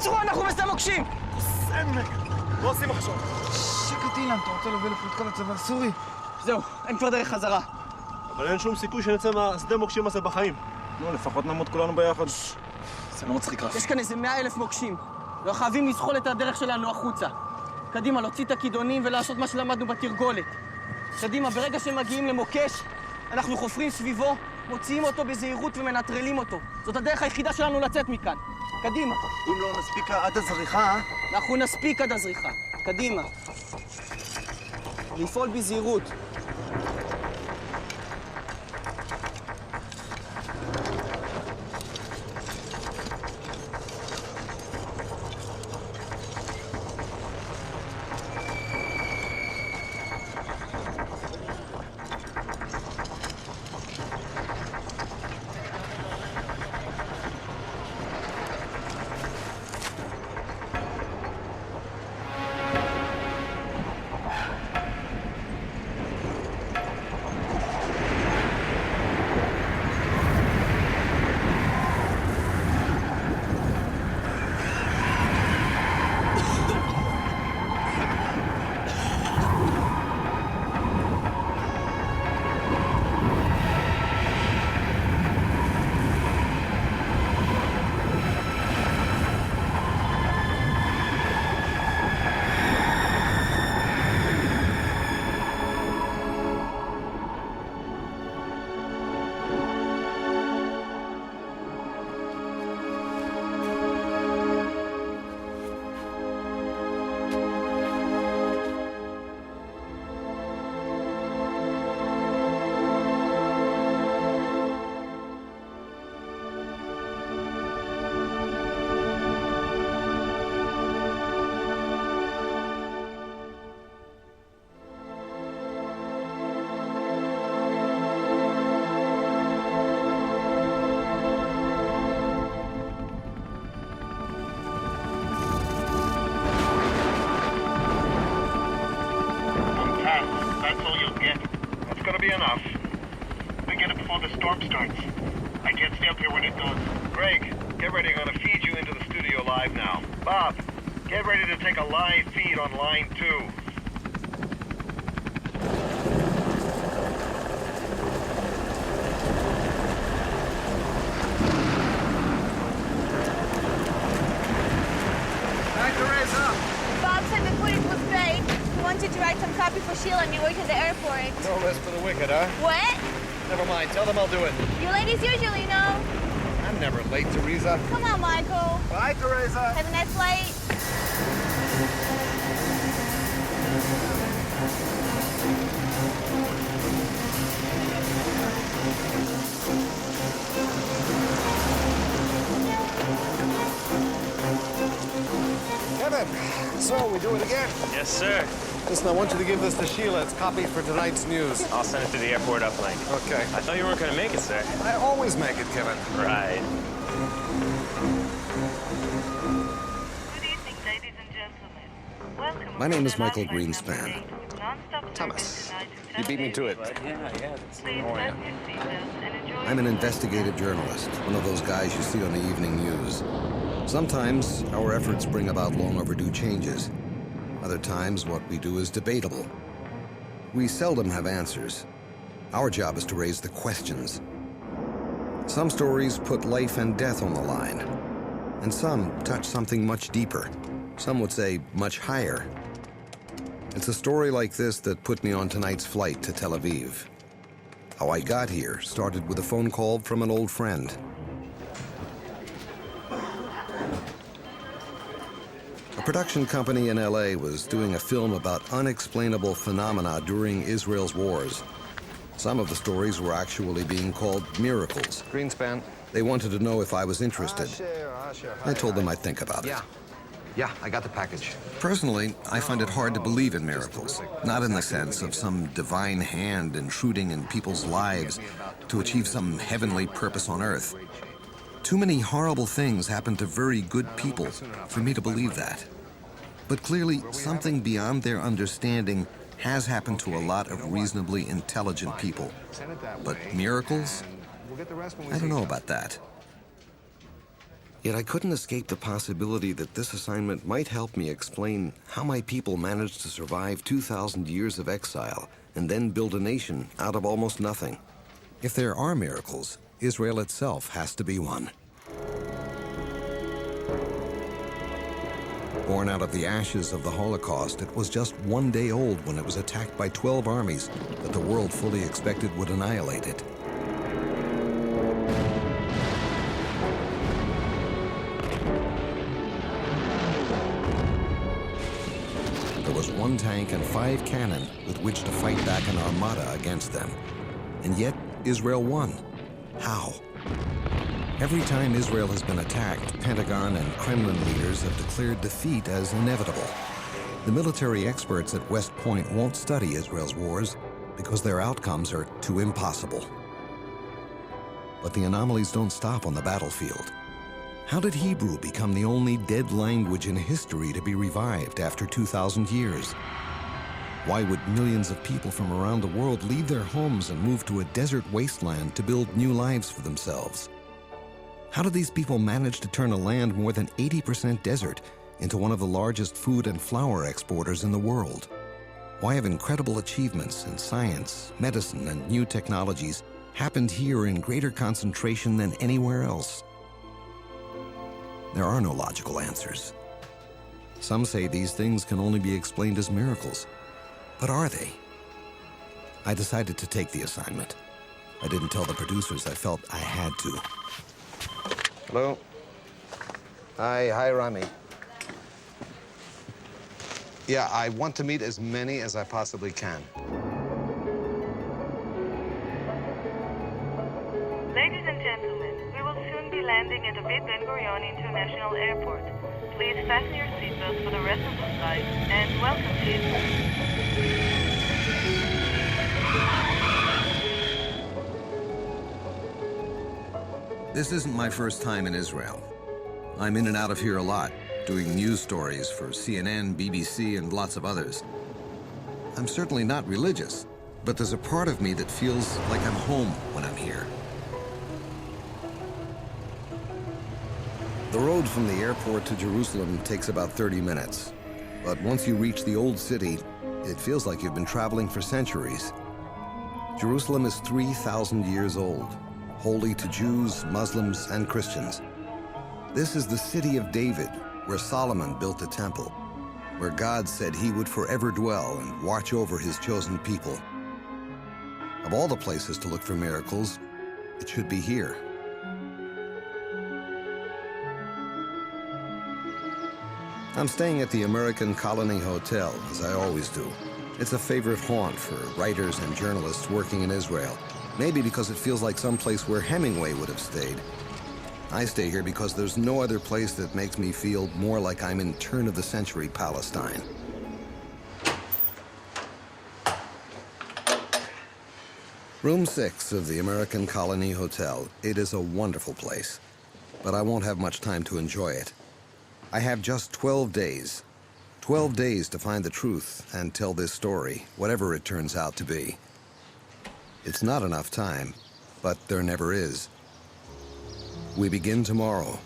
עצרו, אנחנו בשדה מוקשים! סמק! לא עושים עכשיו. שקט אילן, אתה רוצה להוביל לפה את כל הצבא הסורי? זהו, אין כבר דרך חזרה. אבל אין שום סיכוי שנצא מהשדה מוקשים הזה בחיים. נו, לפחות נמות כולנו ביחד. זה לא מצחיק רף. יש כאן איזה 100,000 מוקשים. לא חייבים לזחול את הדרך שלנו החוצה. קדימה, להוציא את הכידונים ולעשות מה שלמדנו בתרגולת. קדימה, ברגע שמגיעים למוקש, אנחנו חופרים סביבו, מוציאים אותו בזהירות ומנטרלים אותו. זאת הדרך היחידה שלנו לצאת מכאן. קדימה. אם לא נספיק עד הזריחה... אנחנו נספיק עד הזריחה. קדימה. לפעול בזהירות. No rest for the wicked, huh? What? Never mind. Tell them I'll do it. You ladies usually know. I'm never late, Teresa. Come on, Michael. Bye, Teresa. Have a nice flight. Kevin, so we do it again. Yes, sir. Listen, I want you to give this to Sheila. It's copy for tonight's news. I'll send it to the airport uplink. Okay. I thought you weren't going to make it, sir. I always make it, Kevin. Right. Good evening, ladies and gentlemen. Welcome. My name is to Michael the Greenspan. non-stop Thomas, service tonight to you beat me to it. Yeah. Please fasten your seatbelts and enjoy. I'm an investigative journalist, one of those guys you see on the evening news. Sometimes our efforts bring about long overdue changes. Other times, what we do is debatable. We seldom have answers. Our job is to raise the questions. Some stories put life and death on the line, and some touch something much deeper. Some would say much higher. It's a story like this that put me on tonight's flight to Tel Aviv. How I got here started with a phone call from an old friend. A production company in LA was doing a film about unexplainable phenomena during Israel's wars. Some of the stories were actually being called miracles. Greenspan. They wanted to know if I was interested. I told them I'd think about it. Yeah, I got the package. Personally, I find it hard to believe in miracles, not in the sense of some divine hand intruding in people's lives to achieve some heavenly purpose on earth. Too many horrible things happen to very good people for me to believe that. But clearly, something beyond their understanding has happened to a lot of reasonably intelligent people. But miracles? I don't know about that. Yet I couldn't escape the possibility that this assignment might help me explain how my people managed to survive 2,000 years of exile and then build a nation out of almost nothing. If there are miracles, Israel itself has to be one. Born out of the ashes of the Holocaust, it was just one day old when it was attacked by 12 armies that the world fully expected would annihilate it. There was one tank and 5 cannon with which to fight back an armada against them. And yet, Israel won. How? Every time Israel has been attacked, Pentagon and Kremlin leaders have declared defeat as inevitable. The military experts at West Point won't study Israel's wars because their outcomes are too impossible. But the anomalies don't stop on the battlefield. How did Hebrew become the only dead language in history to be revived after 2,000 years? Why would millions of people from around the world leave their homes and move to a desert wasteland to build new lives for themselves? How did these people manage to turn a land more than 80% desert into one of the largest food and flour exporters in the world? Why have incredible achievements in science, medicine, and new technologies happened here in greater concentration than anywhere else? There are no logical answers. Some say these things can only be explained as miracles. But are they? I decided to take the assignment. I didn't tell the producers I felt I had to. Hello? Hi, Rami. Yeah, I want to meet as many as I possibly can. Ladies and gentlemen, we will soon be landing at David Ben-Gurion International Airport. Please fasten your seatbelts for the rest of the flight, and welcome to Israel. This isn't my first time in Israel. I'm in and out of here a lot, doing news stories for CNN, BBC, and lots of others. I'm certainly not religious, but there's a part of me that feels like I'm home when I'm here. The road from the airport to Jerusalem takes about 30 minutes. But once you reach the old city, it feels like you've been traveling for centuries. Jerusalem is 3,000 years old, holy to Jews, Muslims, and Christians. This is the city of David, where Solomon built the temple, where God said he would forever dwell and watch over his chosen people. Of all the places to look for miracles, it should be here. I'm staying at the American Colony Hotel, as I always do. It's a favorite haunt for writers and journalists working in Israel. Maybe because it feels like some place where Hemingway would have stayed. I stay here because there's no other place that makes me feel more like I'm in turn-of-the-century Palestine. Room 6 of the American Colony Hotel. It is a wonderful place, but I won't have much time to enjoy it. I have just 12 days. 12 days to find the truth and tell this story, whatever it turns out to be. It's not enough time, but there never is. We begin tomorrow.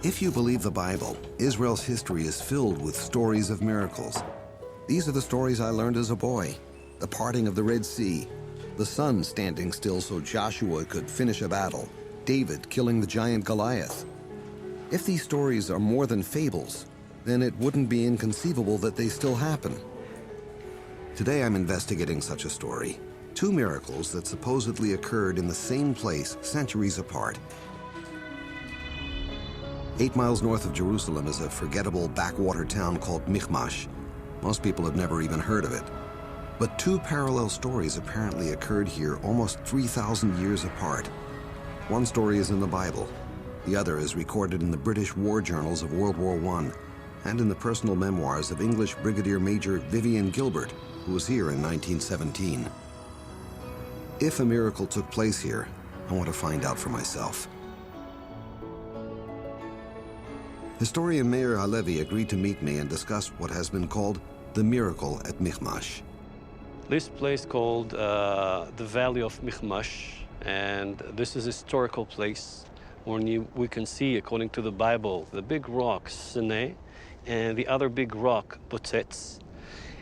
If you believe the Bible, Israel's history is filled with stories of miracles. These are the stories I learned as a boy. The parting of the Red Sea, the sun standing still so Joshua could finish a battle, David killing the giant Goliath. If these stories are more than fables, then it wouldn't be inconceivable that they still happen. Today I'm investigating such a story. 2 miracles that supposedly occurred in the same place centuries apart. 8 miles north of Jerusalem is a forgettable backwater town called Michmash. Most people have never even heard of it. But 2 parallel stories apparently occurred here almost 3,000 years apart. One story is in the Bible. The other is recorded in the British war journals of World War I and in the personal memoirs of English Brigadier Major Vivian Gilbert, who was here in 1917. If a miracle took place here, I want to find out for myself. Historian Meir Halevi agreed to meet me and discuss what has been called the miracle at Michmash. This place called the Valley of Michmash, and this is a historical place where we can see, according to the Bible, the big rock, Sinai, and the other big rock, Botetz.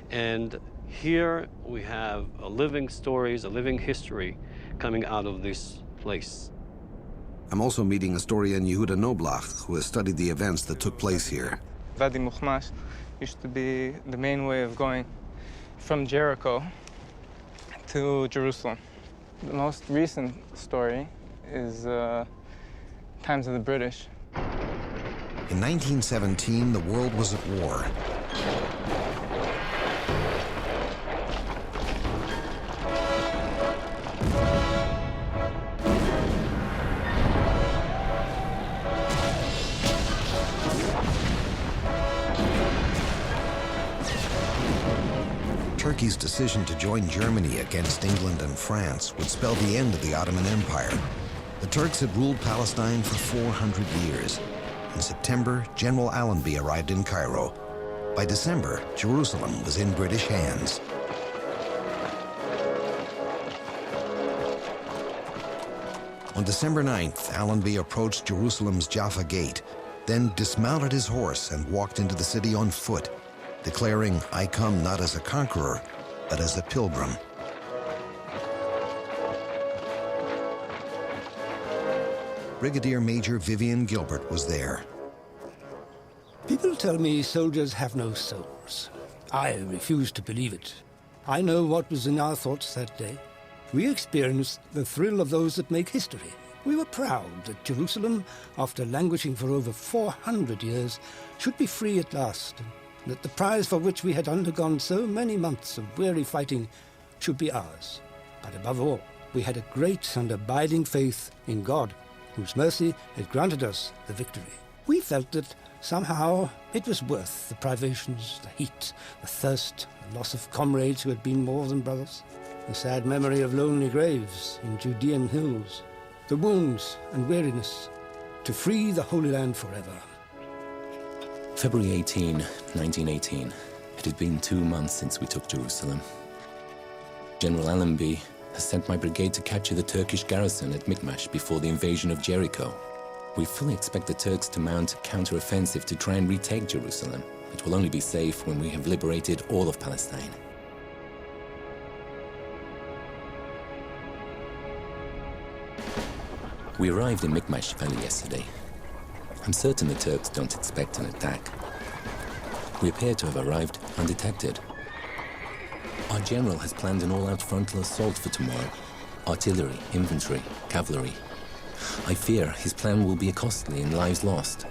And here we have living stories, a living history coming out of this place. I'm also meeting historian Yehuda Noblach, who has studied the events that took place here. Wadi Mukhmash used to be the main way of going from Jericho to Jerusalem. The most recent story is times of the British. In 1917, the world was at war. Turkey's decision to join Germany against England and France would spell the end of the Ottoman Empire. The Turks had ruled Palestine for 400 years. In September, General Allenby arrived in Cairo. By December, Jerusalem was in British hands. On December 9th, Allenby approached Jerusalem's Jaffa Gate, then dismounted his horse and walked into the city on foot, declaring, "I come not as a conqueror, but as a pilgrim." Brigadier Major Vivian Gilbert was there. People tell me soldiers have no souls. I refuse to believe it. I know what was in our thoughts that day. We experienced the thrill of those that make history. We were proud that Jerusalem, after languishing for over 400 years, should be free at last, and that the prize for which we had undergone so many months of weary fighting should be ours. But above all, we had a great and abiding faith in God, whose mercy had granted us the victory. We felt that somehow it was worth the privations, the heat, the thirst, the loss of comrades who had been more than brothers, the sad memory of lonely graves in Judean hills, the wounds and weariness, to free the Holy Land forever. February 18, 1918. It had been 2 months since we took Jerusalem. General Allenby has sent my brigade to capture the Turkish garrison at Michmash before the invasion of Jericho. We fully expect the Turks to mount a counter-offensive to try and retake Jerusalem. It will only be safe when we have liberated all of Palestine. We arrived in Michmash Valley yesterday. I'm certain the Turks don't expect an attack. We appear to have arrived undetected. Our general has planned an all-out frontal assault for tomorrow. Artillery, infantry, cavalry. I fear his plan will be costly in lives lost.